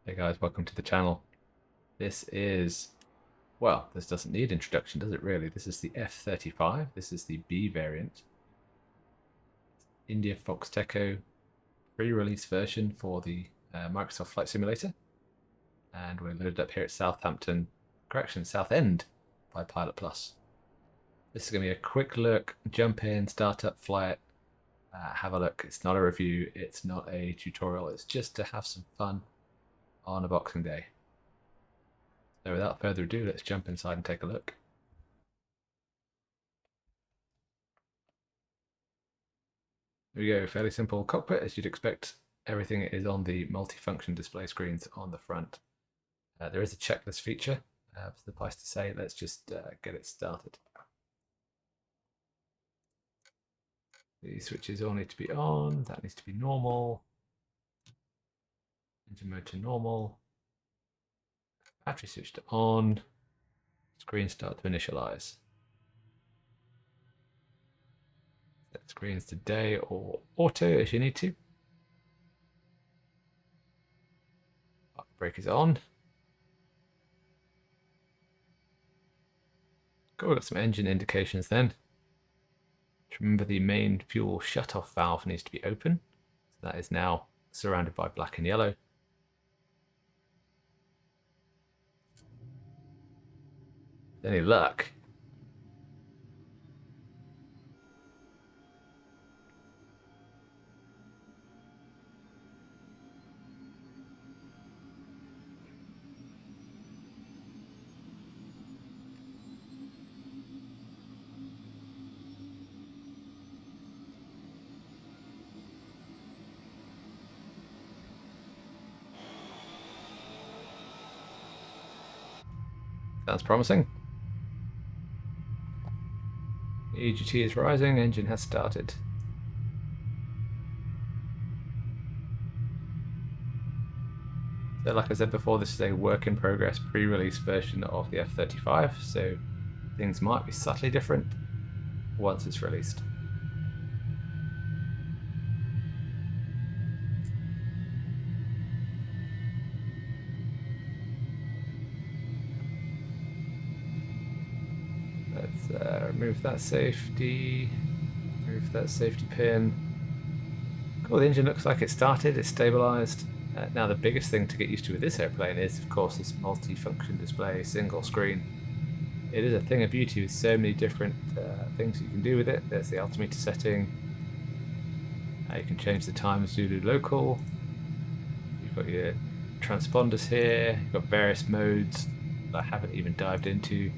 Hey guys, welcome to the channel. This is, well, this doesn't need introduction, does it really? This is the F-35. This is the B variant. India Foxteco pre-release version for the Microsoft Flight Simulator. And we're loaded up here at Southampton, correction, Southend by Pilot Plus. This is going to be a quick look, jump in, start up, fly it, have a look. It's not a review, it's not a tutorial, it's just to have some fun on a Boxing Day. So without further ado, let's jump inside and take a look. Here we go, fairly simple cockpit as you'd expect. Everything is on the multifunction display screens on the front. There is a checklist feature, suffice to say. Let's just get it started. The switches all need to be on, that needs to be normal. Engine mode to normal. Battery switch to on. Screen start to initialize. Set screens to day or auto if you need to. Brake is on. Cool, we've got some engine indications then. Remember the main fuel shutoff valve needs to be open. So that is now surrounded by black and yellow. Any luck? Sounds promising. EGT is rising, engine has started. So like I said before, this is a work in progress pre-release version of the F-35, so things might be subtly different once it's released. Let's remove that safety, remove that safety pin. Cool, the engine looks like it started, it's stabilized. Now the biggest thing to get used to with this airplane is, of course, this multi-function display, single screen. It is a thing of beauty with so many different things you can do with it. There's the altimeter setting. You can change the time Zulu local. You've got your transponders here. You've got various modes that I haven't even dived into.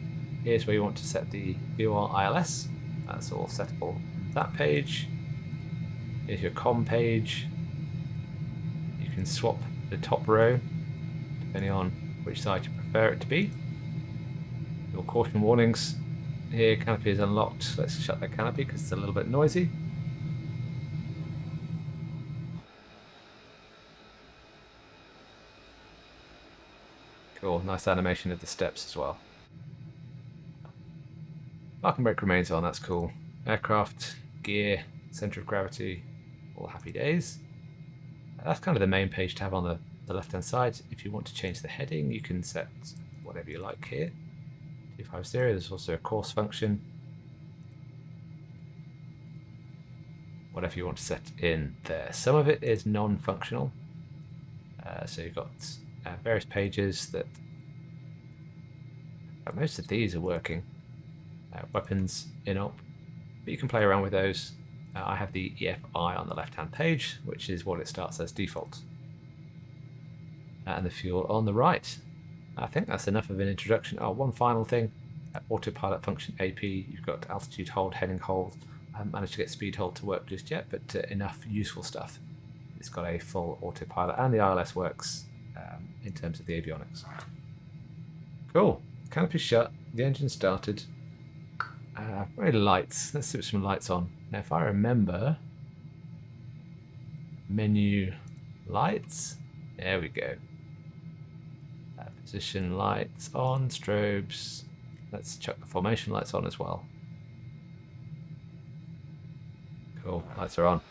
Here's where you want to set the fuel ILS. That's all settable on that page. Here's your COM page. You can swap the top row depending on which side you prefer it to be. Your caution warnings. Here, canopy is unlocked. Let's shut that canopy because it's a little bit noisy. Cool, nice animation of the steps as well. Parking brake remains on, that's cool. Aircraft, gear, center of gravity, all happy days. That's kind of the main page to have on the left-hand side. If you want to change the heading, you can set whatever you like here. 250, there's also a course function. Whatever you want to set in there. Some of it is non-functional. So you've got various pages that... most of these are working. Weapons, INOP, but you can play around with those. I have the EFI on the left-hand page, which is what it starts as default. And the fuel on the right. I think that's enough of an introduction. Oh, one final thing. Autopilot function AP, you've got altitude hold, heading hold. I haven't managed to get speed hold to work just yet, but enough useful stuff. It's got a full autopilot, and the ILS works in terms of the avionics. Cool. Canopy shut, the engine started. Very lights. Let's switch some lights on. Now, if I remember, menu lights. There we go. Position lights on, strobes. Let's chuck the formation lights on as well. Cool, lights are on.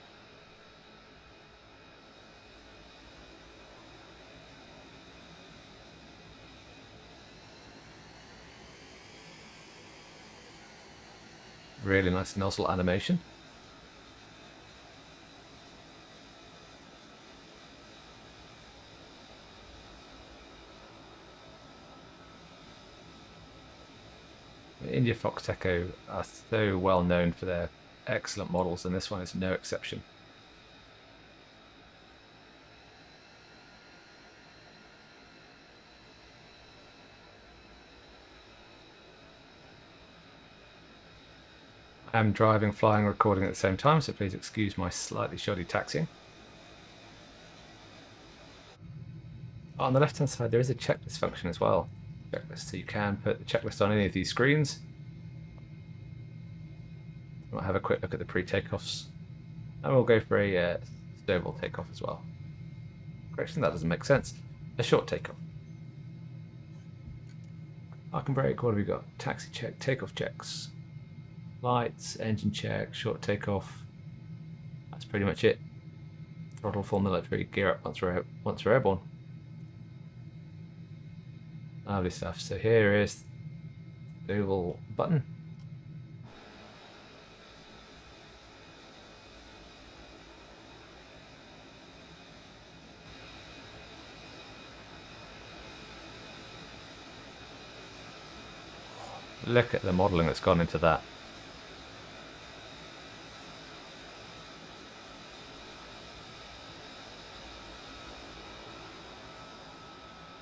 Really nice nozzle animation. India Fox Echo are so well known for their excellent models, and this one is no exception. I'm driving, flying, recording at the same time, so please excuse my slightly shoddy taxiing. On the left-hand side, there is a checklist function as well. Checklist, so you can put the checklist on any of these screens. We'll have a quick look at the pre-takeoffs, and we'll go for a Stovall takeoff as well. Correction, that doesn't make sense. A short takeoff. Park and brake, what have we got? Taxi check, takeoff checks. Lights, engine check, short takeoff. That's pretty much it. Throttle, full military, gear up once we're airborne. Lovely stuff. So here is the oval button. Look at the modelling that's gone into that.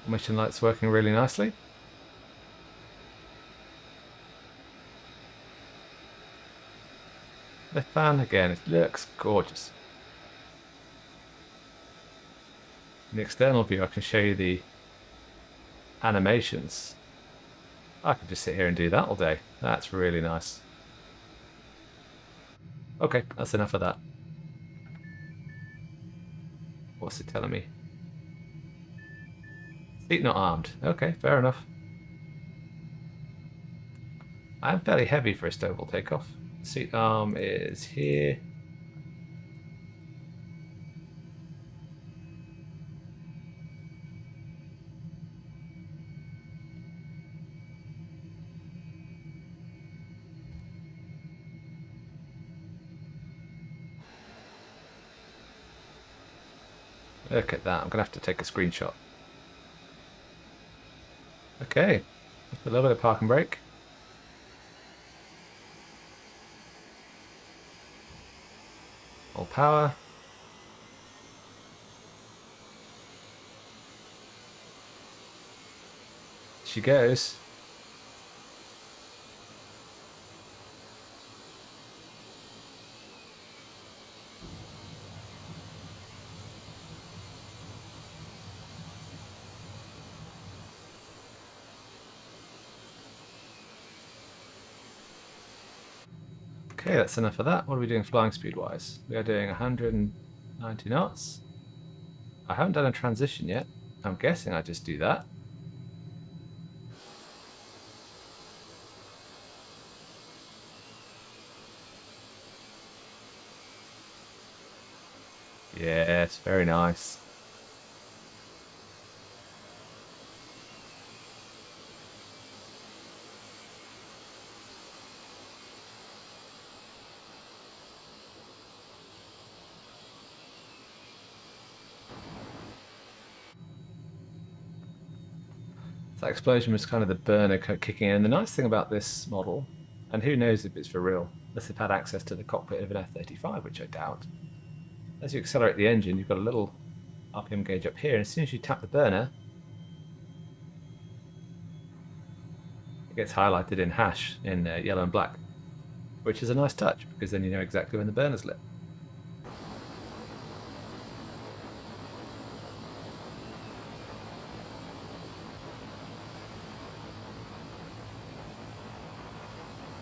Mission lights working really nicely. The fan again, it looks gorgeous. In the external view, I can show you the animations. I could just sit here and do that all day. That's really nice. Okay, that's enough of that. What's it telling me? Seat not armed. Okay, fair enough. I'm fairly heavy for a Stovall takeoff. Seat arm is here. Look at that. I'm going to have to take a screenshot. Okay. A little bit of park and brake. All power. She goes. Okay, that's enough of that. What are we doing flying speed wise? We are doing 190 knots. I haven't done a transition yet. I'm guessing I just do that. Yes, very nice. That explosion was kind of the burner kicking in. The nice thing about this model, and who knows if it's for real, unless they've had access to the cockpit of an F-35, which I doubt. As you accelerate the engine, you've got a little RPM gauge up here, and as soon as you tap the burner, it gets highlighted in hash in yellow and black, which is a nice touch because then you know exactly when the burner's lit.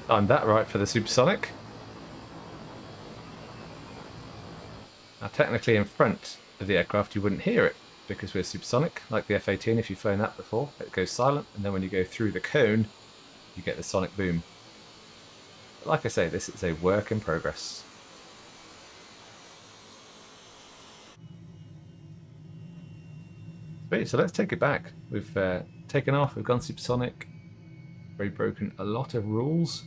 I'm that right for the supersonic. Now technically in front of the aircraft you wouldn't hear it because we're supersonic, like the F-18 if you've flown that before. It goes silent and then when you go through the cone you get the sonic boom. But like I say, this is a work in progress. Sweet, so let's take it back. We've taken off, we've gone supersonic, we've broken a lot of rules.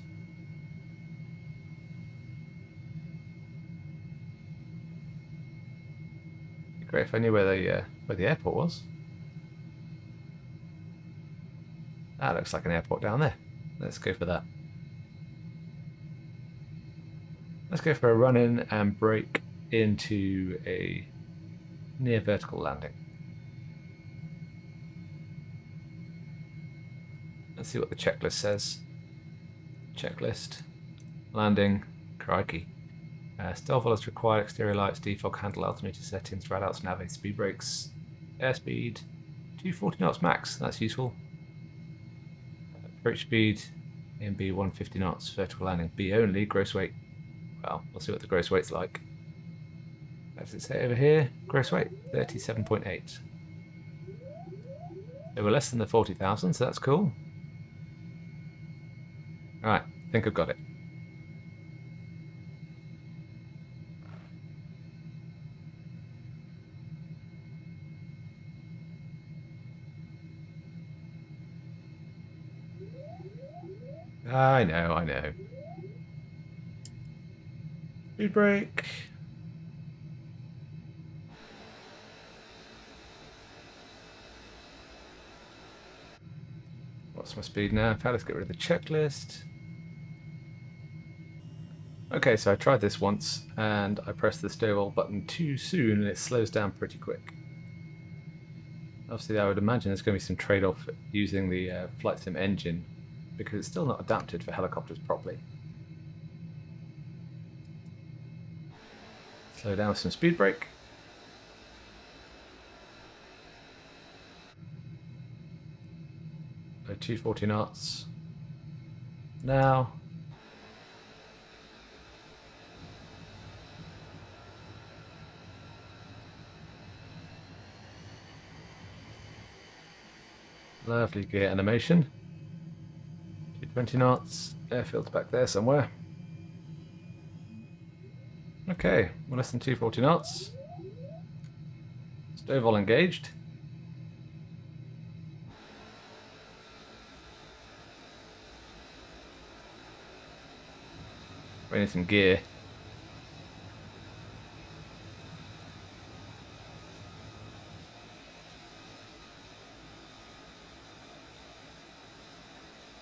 Great if I knew where the airport was. That looks like an airport down there. Let's go for that. Let's go for a run in and break into a near vertical landing. Let's see what the checklist says. Checklist. Landing. Crikey. Stealth is required. Exterior lights, defog, handle, altimeter settings, rad outs, navigate, speed brakes, airspeed, 240 knots max. That's useful. Approach speed, B 150 knots, vertical landing. B only, gross weight. Well, we'll see what the gross weight's like. What does it say over here? Gross weight, 37.8. They were less than the 40,000, so that's cool. Alright, I think I've got it. I know. Speed brake. What's my speed now? In fact, let's get rid of the checklist. Okay, so I tried this once, and I pressed the stove button too soon, and it slows down pretty quick. Obviously, I would imagine there's going to be some trade-off using the Flight Sim engine, because it's still not adapted for helicopters properly. Slow down with some speed brake. So 240 knots. Now. Lovely gear animation. 220 knots. Airfield's back there somewhere. Okay, we're less than 240 knots. Stove all engaged. We need some gear.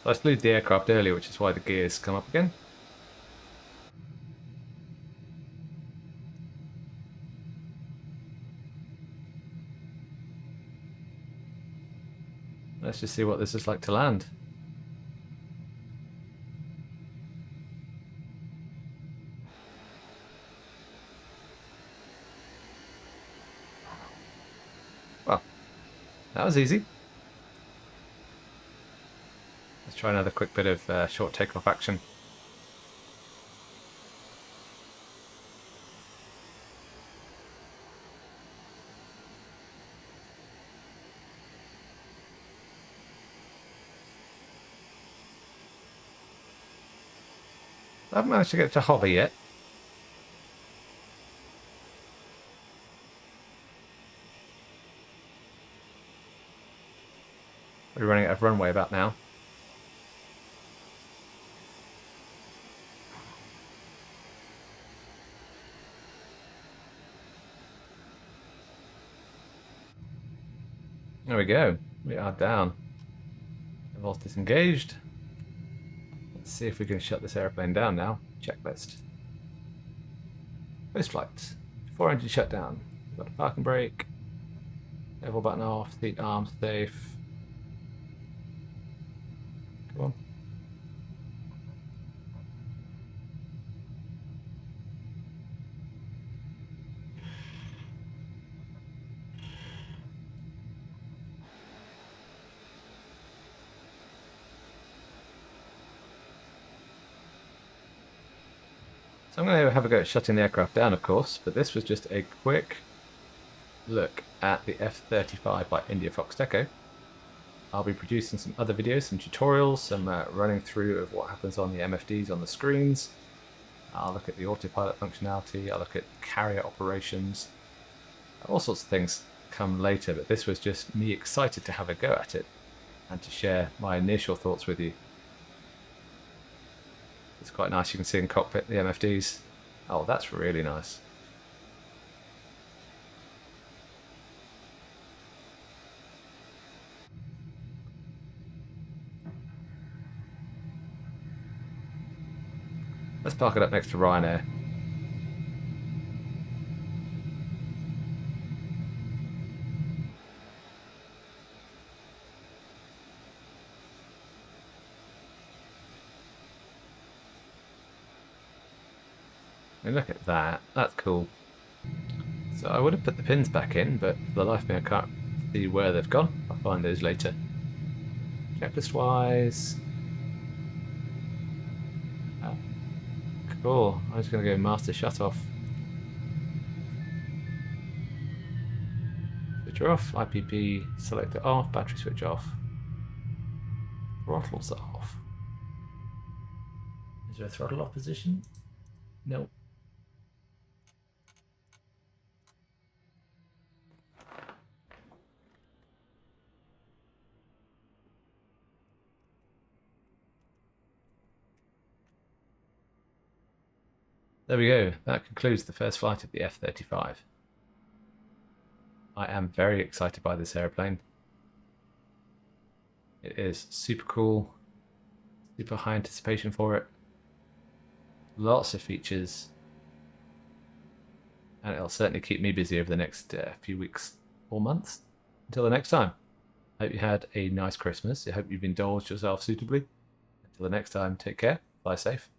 So I slewed the aircraft earlier, which is why the gears come up again. Let's just see what this is like to land. Well, that was easy. Let's try another quick bit of short takeoff action. I haven't managed to get to hover yet. We're running out of runway about now. There we go. We are down. Evolve disengaged. Let's see if we can shut this airplane down now. Checklist. Post flight. Before engine shutdown. We've got a parking brake. Level button off. Seat arms safe. Come on. So I'm going to have a go at shutting the aircraft down, of course, but this was just a quick look at the F-35 by India Fox Echo. I'll be producing some other videos, some tutorials, some running through of what happens on the MFDs on the screens. I'll look at the autopilot functionality, I'll look at carrier operations. All sorts of things come later, but this was just me excited to have a go at it and to share my initial thoughts with you. It's quite nice, you can see in cockpit the MFDs. Oh, that's really nice. Let's park it up next to Ryanair. And look at that. That's cool. So I would have put the pins back in, but for the life of me I can't see where they've gone. I'll find those later. Checklist wise. Cool. I'm just going to go master shut off. Switcher off. IPP selector off. Battery switch off. Throttles off. Is there a throttle off position? No. There we go. That concludes the first flight of the F-35. I am very excited by this airplane. It is super cool. Super high anticipation for it. Lots of features. And it'll certainly keep me busy over the next few weeks or months. Until the next time. I hope you had a nice Christmas. I hope you've indulged yourself suitably. Until the next time, take care. Fly safe.